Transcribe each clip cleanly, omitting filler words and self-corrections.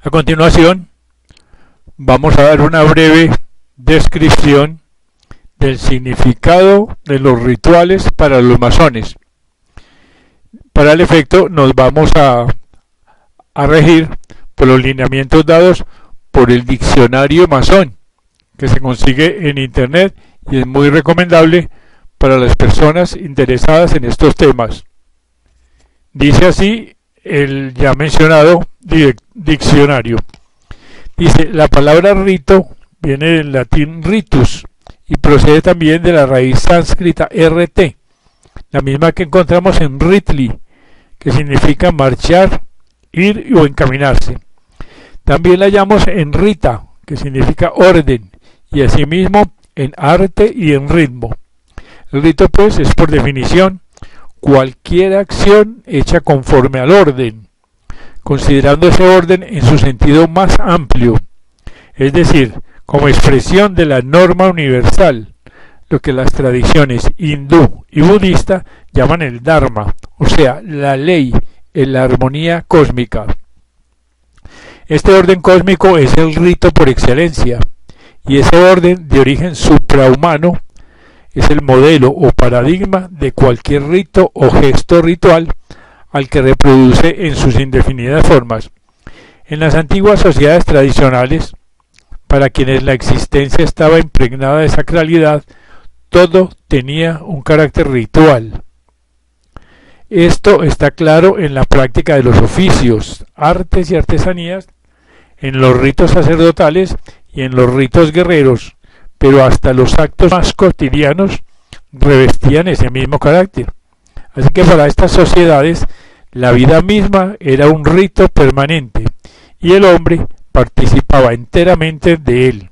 A continuación, vamos a dar una breve descripción del significado de los rituales para los masones. Para el efecto, nos vamos a regir por los lineamientos dados por el diccionario masón, que se consigue en internet y es muy recomendable para las personas interesadas en estos temas. Dice así el ya mencionado diccionario. Dice, la palabra rito viene del latín ritus y procede también de la raíz sánscrita rt, la misma que encontramos en ritli, que significa marchar, ir o encaminarse. También la hallamos en rita, que significa orden, y asimismo en arte y en ritmo. El rito, pues, es por definición cualquier acción hecha conforme al orden, considerando ese orden en su sentido más amplio, es decir, como expresión de la norma universal, lo que las tradiciones hindú y budista llaman el dharma, o sea, la ley en la armonía cósmica. Este orden cósmico es el rito por excelencia, y ese orden de origen suprahumano es el modelo o paradigma de cualquier rito o gesto ritual al que reproduce en sus indefinidas formas. En las antiguas sociedades tradicionales, para quienes la existencia estaba impregnada de sacralidad, todo tenía un carácter ritual. Esto está claro en la práctica de los oficios, artes y artesanías, en los ritos sacerdotales y en los ritos guerreros, pero hasta los actos más cotidianos revestían ese mismo carácter. Así que para estas sociedades la vida misma era un rito permanente y el hombre participaba enteramente de él.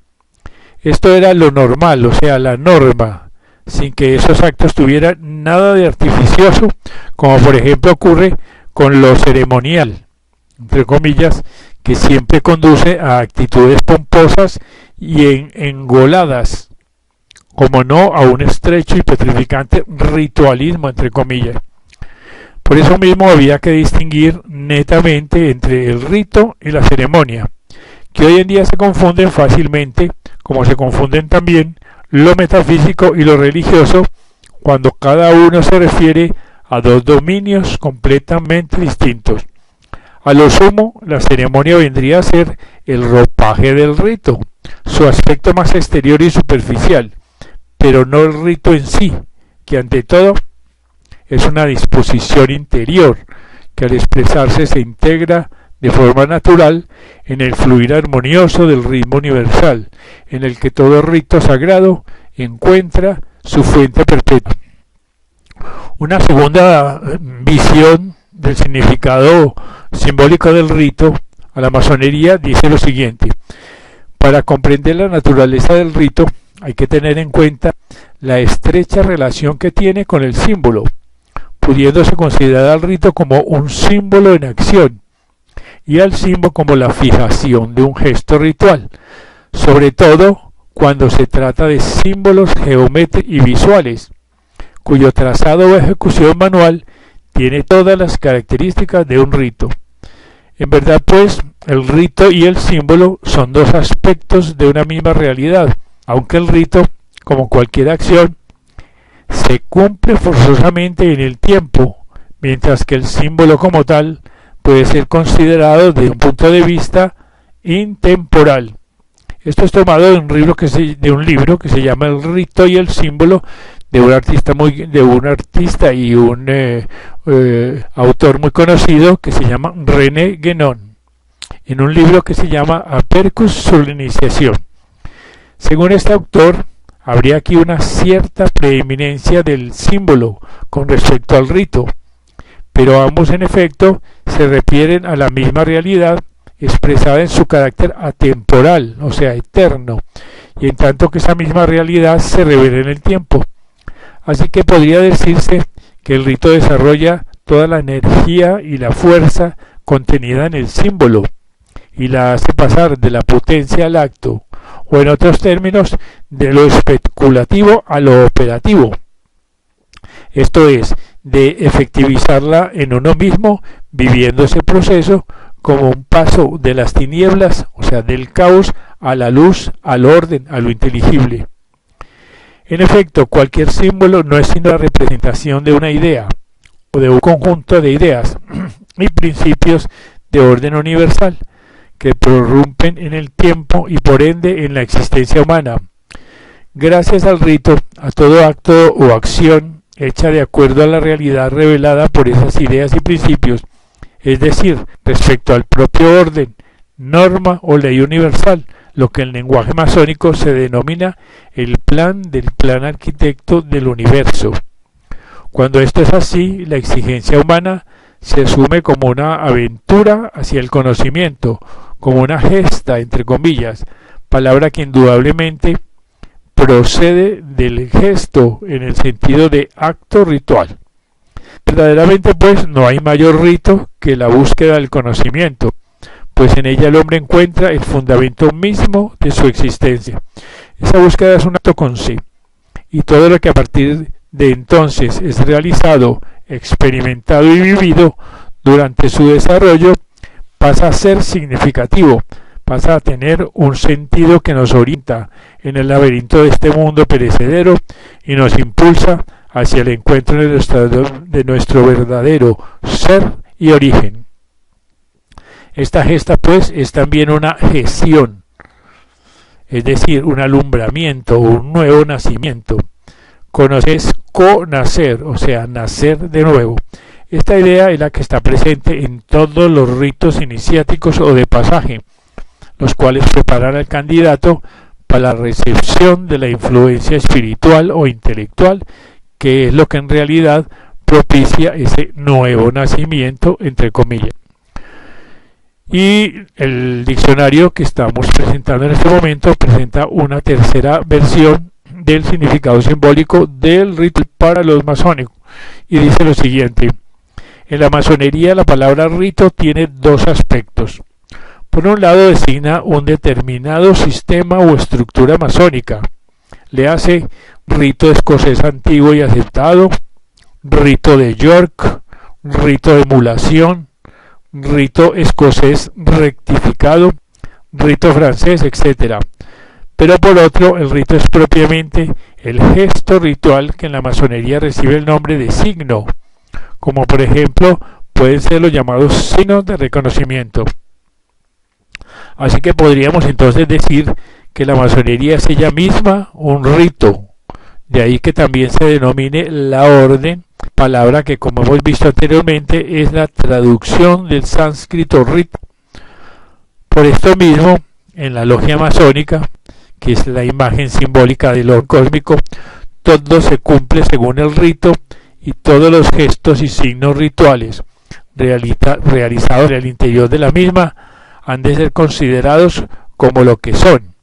Esto era lo normal, o sea, la norma, sin que esos actos tuvieran nada de artificioso, como por ejemplo ocurre con lo ceremonial, entre comillas, que siempre conduce a actitudes pomposas y engoladas, como no a un estrecho y petrificante ritualismo, entre comillas. Por eso mismo había que distinguir netamente entre el rito y la ceremonia, que hoy en día se confunden fácilmente, como se confunden también lo metafísico y lo religioso, cuando cada uno se refiere a dos dominios completamente distintos. A lo sumo, la ceremonia vendría a ser el ropaje del rito, su aspecto más exterior y superficial, pero no el rito en sí, que ante todo es una disposición interior, que al expresarse se integra de forma natural en el fluir armonioso del ritmo universal, en el que todo rito sagrado encuentra su fuente perpetua. Una segunda visión del significado simbólico del rito a la masonería dice lo siguiente: para comprender la naturaleza del rito hay que tener en cuenta la estrecha relación que tiene con el símbolo, pudiéndose considerar al rito como un símbolo en acción y al símbolo como la fijación de un gesto ritual, sobre todo cuando se trata de símbolos geométricos y visuales, cuyo trazado o ejecución manual tiene todas las características de un rito. En verdad, pues, el rito y el símbolo son dos aspectos de una misma realidad, aunque el rito, como cualquier acción, se cumple forzosamente en el tiempo, mientras que el símbolo como tal puede ser considerado desde un punto de vista intemporal. Esto es tomado de un libro que se llama El rito y el símbolo, de un artista y un autor muy conocido que se llama René Guénon, en un libro que se llama Apercus sur la iniciación. Según este autor, habría aquí una cierta preeminencia del símbolo con respecto al rito, pero ambos en efecto se refieren a la misma realidad expresada en su carácter atemporal, o sea, eterno, y en tanto que esa misma realidad se revela en el tiempo. Así que podría decirse que el rito desarrolla toda la energía y la fuerza contenida en el símbolo y la hace pasar de la potencia al acto, o en otros términos, de lo especulativo a lo operativo. Esto es, de efectivizarla en uno mismo, viviendo ese proceso como un paso de las tinieblas, o sea, del caos, a la luz, al orden, a lo inteligible. En efecto, cualquier símbolo no es sino la representación de una idea o de un conjunto de ideas y principios de orden universal que prorrumpen en el tiempo y por ende en la existencia humana. Gracias al rito, a todo acto o acción hecha de acuerdo a la realidad revelada por esas ideas y principios, es decir, respecto al propio orden, norma o ley universal, lo que en lenguaje masónico se denomina el plan del plan arquitecto del universo. Cuando esto es así, la exigencia humana se asume como una aventura hacia el conocimiento, como una gesta, entre comillas, palabra que indudablemente procede del gesto en el sentido de acto ritual. Verdaderamente, pues, no hay mayor rito que la búsqueda del conocimiento, pues en ella el hombre encuentra el fundamento mismo de su existencia. Esa búsqueda es un acto con sí, y todo lo que a partir de entonces es realizado, experimentado y vivido durante su desarrollo pasa a ser significativo, pasa a tener un sentido que nos orienta en el laberinto de este mundo perecedero y nos impulsa hacia el encuentro de nuestro verdadero ser y origen. Esta gesta, pues, es también una gestión, es decir, un alumbramiento, un nuevo nacimiento. Conocer es conacer, o sea, nacer de nuevo. Esta idea es la que está presente en todos los ritos iniciáticos o de pasaje, los cuales preparan al candidato para la recepción de la influencia espiritual o intelectual, que es lo que en realidad propicia ese nuevo nacimiento, entre comillas. Y el diccionario que estamos presentando en este momento presenta una tercera versión del significado simbólico del rito para los masónicos y dice lo siguiente: en la masonería la palabra rito tiene dos aspectos. Por un lado designa un determinado sistema o estructura masónica, le hace rito escocés antiguo y aceptado, rito de York, rito de emulación, rito escocés rectificado, rito francés, etc. Pero por otro, el rito es propiamente el gesto ritual que en la masonería recibe el nombre de signo, como por ejemplo pueden ser los llamados signos de reconocimiento. Así que podríamos entonces decir que la masonería es ella misma un rito, de ahí que también se denomine la orden, palabra que, como hemos visto anteriormente, es la traducción del sánscrito rit. Por esto mismo, en la logia masónica, que es la imagen simbólica del orden cósmico, todo se cumple según el rito y todos los gestos y signos rituales realizados en el interior de la misma han de ser considerados como lo que son,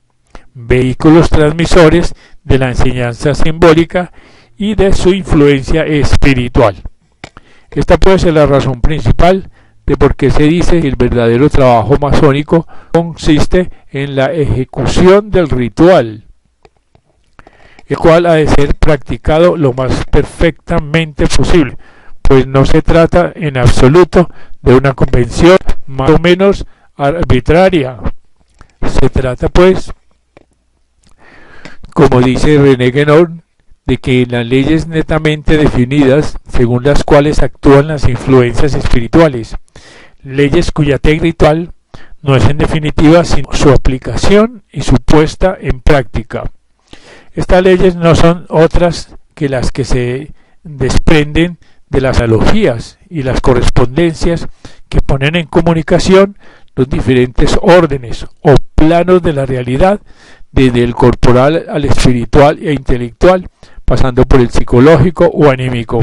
vehículos transmisores de la enseñanza simbólica y de su influencia espiritual. Esta puede ser la razón principal de por qué se dice que el verdadero trabajo masónico consiste en la ejecución del ritual, el cual ha de ser practicado lo más perfectamente posible, pues no se trata en absoluto de una convención más o menos arbitraria. Se trata, pues, como dice René Guénon, de que las leyes netamente definidas, según las cuales actúan las influencias espirituales, leyes cuya técnica ritual no es en definitiva sino su aplicación y su puesta en práctica. Estas leyes no son otras que las que se desprenden de las analogías y las correspondencias que ponen en comunicación los diferentes órdenes o planos de la realidad, desde el corporal al espiritual e intelectual, pasando por el psicológico o anímico.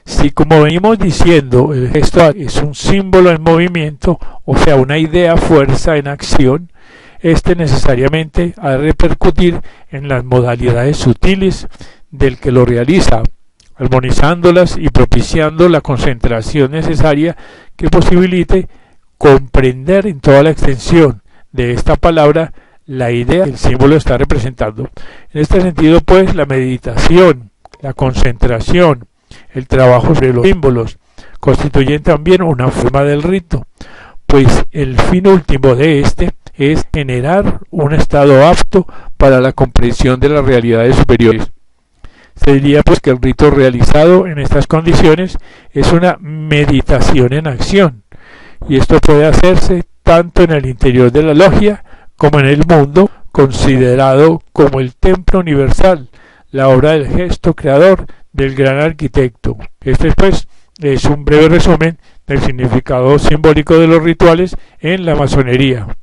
Si, como venimos diciendo, el gesto es un símbolo en movimiento, o sea, una idea, fuerza en acción, este necesariamente ha de repercutir en las modalidades sutiles del que lo realiza, armonizándolas y propiciando la concentración necesaria que posibilite comprender en toda la extensión de esta palabra la idea que el símbolo está representando. En este sentido, pues, la meditación, la concentración, el trabajo sobre los símbolos constituyen también una forma del rito, pues el fin último de este es generar un estado apto para la comprensión de las realidades superiores. Se diría pues que el rito realizado en estas condiciones es una meditación en acción, y esto puede hacerse tanto en el interior de la logia como en el mundo considerado como el templo universal, la obra del gesto creador del gran arquitecto. Este pues es un breve resumen del significado simbólico de los rituales en la masonería.